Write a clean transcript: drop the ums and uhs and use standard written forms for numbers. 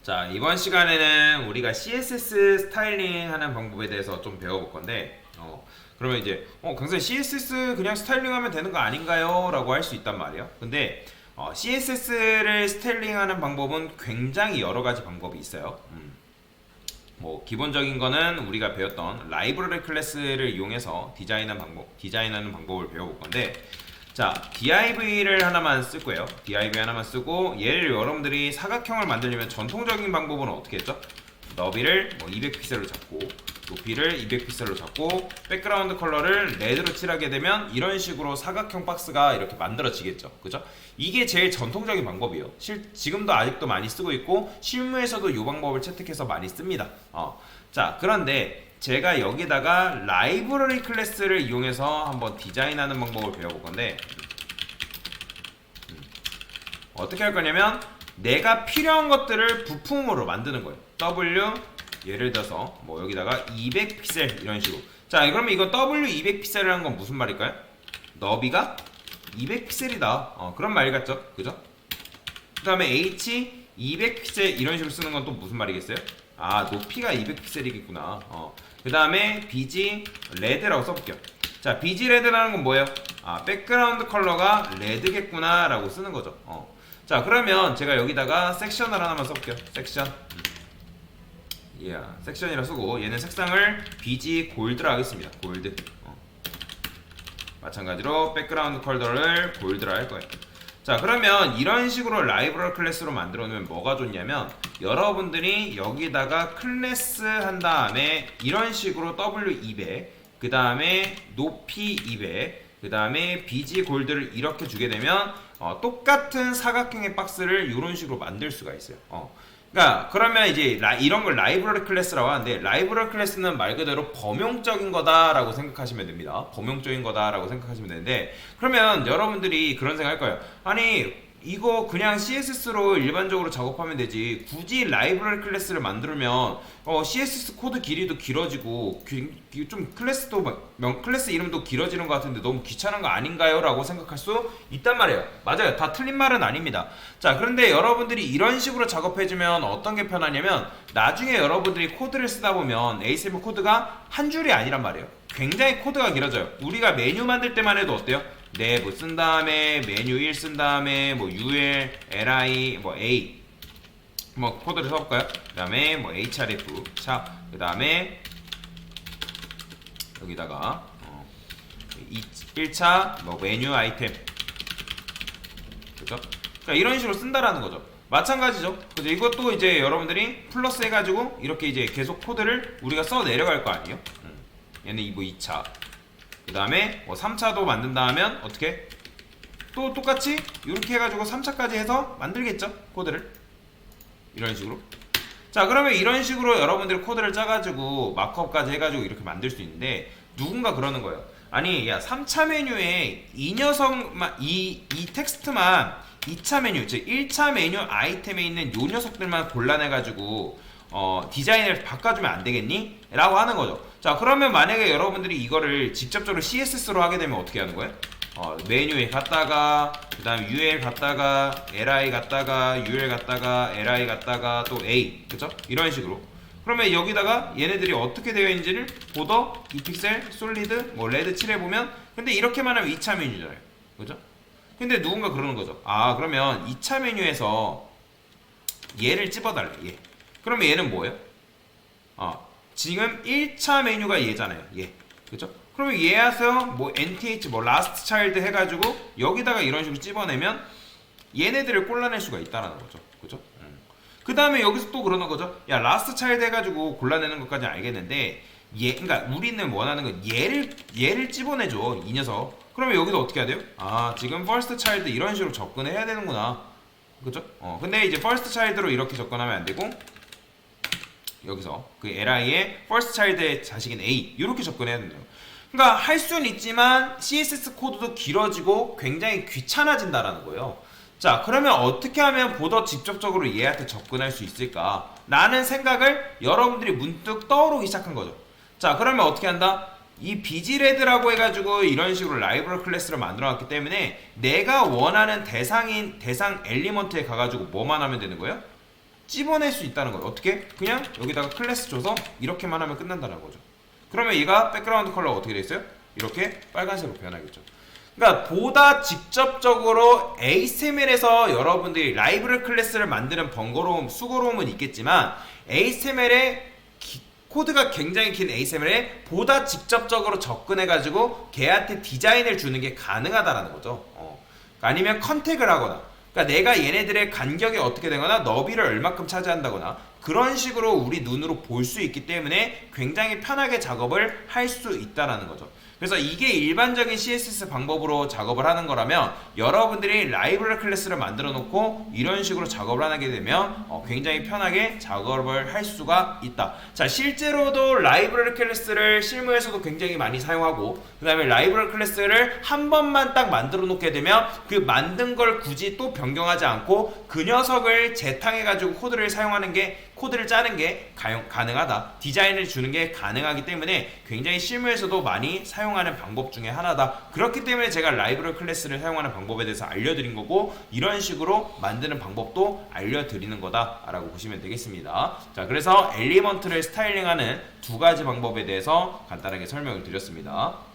자, 이번 시간에는 우리가 CSS 스타일링 하는 방법에 대해서 좀 배워볼 건데, 그러면 이제, 강사님 CSS 그냥 스타일링 하면 되는 거 아닌가요? 라고 할 수 있단 말이에요. 근데, CSS를 스타일링 하는 방법은 굉장히 여러 가지 방법이 있어요. 뭐, 기본적인 거는 우리가 배웠던 라이브러리 클래스를 이용해서 디자인하는 방법을 배워볼 건데, 자, div를 하나만 쓸 거예요. div 하나만 쓰고 얘를 여러분들이 사각형을 만들려면 전통적인 방법은 어떻게 했죠? 너비를 뭐 200픽셀로 잡고 높이를 200픽셀로 잡고 백그라운드 컬러를 레드로 칠하게 되면 이런 식으로 사각형 박스가 이렇게 만들어지겠죠. 그죠? 이게 제일 전통적인 방법이에요. 지금도 아직도 많이 쓰고 있고 실무에서도 이 방법을 채택해서 많이 씁니다. 자, 그런데 제가 여기다가 라이브러리 클래스를 이용해서 한번 디자인하는 방법을 배워볼 건데, 어떻게 할 거냐면 내가 필요한 것들을 부품으로 만드는 거예요. W 예를 들어서 뭐 여기다가 200픽셀 이런 식으로. 자, 그러면 이거 W 200픽셀이라는 건 무슨 말일까요? 너비가 200픽셀이다. 그런 말 같죠? 그죠? 그 다음에 H 200픽셀 이런 식으로 쓰는 건 또 무슨 말이겠어요? 아, 높이가 200픽셀이겠구나. 그 다음에 BG 레드라고 써볼게요. 자, BG 레드라는 건 뭐예요? 아, 백그라운드 컬러가 레드겠구나 라고 쓰는 거죠. 자, 그러면 제가 여기다가 섹션을 하나만 써볼게요. 섹션. 섹션이라 쓰고 얘는 색상을 BG 골드로 하겠습니다. 골드. 마찬가지로 백그라운드 컬러를 골드로 할 거예요. 자, 그러면 이런 식으로 라이브러리 클래스로 만들어 놓으면 뭐가 좋냐면 여러분들이 여기다가 클래스 한 다음에 이런 식으로 W200 그 다음에 높이 200 그 다음에 BG 골드를 이렇게 주게 되면 똑같은 사각형의 박스를 이런 식으로 만들 수가 있어요. 그러니까 그러면 이제 이런 걸 라이브러리 클래스라고 하는데, 라이브러리 클래스는 말 그대로 범용적인 거다라고 생각하시면 됩니다. 범용적인 거다라고 생각하시면 되는데, 그러면 여러분들이 그런 생각 할 거예요. 아니, 이거 그냥 CSS로 일반적으로 작업하면 되지 굳이 라이브러리 클래스를 만들면 CSS 코드 길이도 길어지고 좀 클래스 이름도 길어지는 것 같은데 너무 귀찮은 거 아닌가요? 라고 생각할 수 있단 말이에요. 맞아요. 다 틀린 말은 아닙니다. 자, 그런데 여러분들이 이런 식으로 작업해주면 어떤 게 편하냐면 나중에 여러분들이 코드를 쓰다 보면 HTML 코드가 한 줄이 아니란 말이에요. 굉장히 코드가 길어져요. 우리가 메뉴 만들 때만 해도 어때요? 네브 쓴 다음에 메뉴 1 쓴 다음에 뭐 UL, LI, 뭐 A 뭐 코드를 써볼까요? 그 다음에 뭐 href 그 다음에 여기다가 1차 뭐 메뉴 아이템, 그죠? 그러니까 이런 식으로 쓴다라는 거죠. 마찬가지죠. 그죠? 이것도 이제 여러분들이 플러스 해가지고 이렇게 이제 계속 코드를 우리가 써 내려갈 거 아니에요? 얘는 뭐 2차 그 다음에 뭐 3차도 만든다 하면 어떻게? 또 똑같이 이렇게 해가지고 3차까지 해서 만들겠죠? 코드를 이런 식으로. 자, 그러면 이런 식으로 여러분들이 코드를 짜가지고 마크업까지 해가지고 이렇게 만들 수 있는데, 누군가 그러는 거예요. 아니, 야, 3차 메뉴에 이 녀석만 이 텍스트만 2차 메뉴, 즉 1차 메뉴 아이템에 있는 요 녀석들만 골라내가지고 디자인을 바꿔주면 안 되겠니? 라고 하는 거죠. 자, 그러면 만약에 여러분들이 이거를 직접적으로 CSS로 하게 되면 어떻게 하는 거예요? 메뉴에 갔다가 그 다음 UL 갔다가 LI 갔다가 UL 갔다가 LI 갔다가 또 A, 그쵸? 이런 식으로. 그러면 여기다가 얘네들이 어떻게 되어 있는지를 보더, 2픽셀, 솔리드, 뭐 레드 칠해보면, 근데 이렇게만 하면 2차 메뉴잖아요. 그죠? 근데 누군가 그러는 거죠. 아, 그러면 2차 메뉴에서 얘를 찝어달래, 얘. 그러면 얘는 뭐예요? 지금 1차 메뉴가 얘잖아요. 얘. 그죠? 그러면 얘에서 뭐 NTH 뭐 last child 해가지고 여기다가 이런 식으로 찝어내면 얘네들을 골라낼 수가 있다라는 거죠. 그죠? 그 다음에 여기서 또 그러는 거죠. 야, last child 해가지고 골라내는 것까지 알겠는데, 그러니까 우리는 원하는 건 얘를 찝어내줘, 이 녀석. 그러면 여기서 어떻게 해야 돼요? 아, 지금 first child 이런 식으로 접근을 해야 되는구나. 그죠? 근데 이제 first child로 이렇게 접근하면 안 되고, 여기서 그 LI의 first child의 자식인 A 이렇게 접근해야 된다. 그러니까 할 수는 있지만 CSS 코드도 길어지고 굉장히 귀찮아진다라는 거예요. 자, 그러면 어떻게 하면 보다 직접적으로 얘한테 접근할 수 있을까? 라는 생각을 여러분들이 문득 떠오르기 시작한 거죠. 자, 그러면 어떻게 한다? 이 BGRED라고 해가지고 이런 식으로 라이브러리 클래스를 만들어놨기 때문에 내가 원하는 대상 엘리먼트에 가가지고 뭐만 하면 되는 거예요? 찝어낼 수 있다는 거예요. 어떻게? 그냥 여기다가 클래스 줘서 이렇게만 하면 끝난다는 거죠. 그러면 얘가 백그라운드 컬러가 어떻게 돼 있어요? 이렇게 빨간색으로 변하겠죠. 그러니까 보다 직접적으로 HTML에서 여러분들이 라이브러리 클래스를 만드는 번거로움, 수고로움은 있겠지만 HTML의 코드가 굉장히 긴 HTML에 보다 직접적으로 접근해가지고 걔한테 디자인을 주는 게 가능하다라는 거죠. 아니면 컨택을 하거나, 그러니까 내가 얘네들의 간격이 어떻게 되거나 너비를 얼마큼 차지한다거나 그런 식으로 우리 눈으로 볼 수 있기 때문에 굉장히 편하게 작업을 할 수 있다라는 거죠. 그래서 이게 일반적인 CSS 방법으로 작업을 하는 거라면 여러분들이 라이브러리 클래스를 만들어 놓고 이런 식으로 작업을 하게 되면 굉장히 편하게 작업을 할 수가 있다. 자, 실제로도 라이브러리 클래스를 실무에서도 굉장히 많이 사용하고, 그 다음에 라이브러리 클래스를 한 번만 딱 만들어 놓게 되면 그 만든 걸 굳이 또 변경하지 않고 그 녀석을 재탕해 가지고 코드를 짜는 게 가능하다. 디자인을 주는 게 가능하기 때문에 굉장히 실무에서도 많이 사용하는 방법 중에 하나다. 그렇기 때문에 제가 라이브러리 클래스를 사용하는 방법에 대해서 알려드린 거고, 이런 식으로 만드는 방법도 알려드리는 거다라고 보시면 되겠습니다. 자, 그래서 엘리먼트를 스타일링하는 두 가지 방법에 대해서 간단하게 설명을 드렸습니다.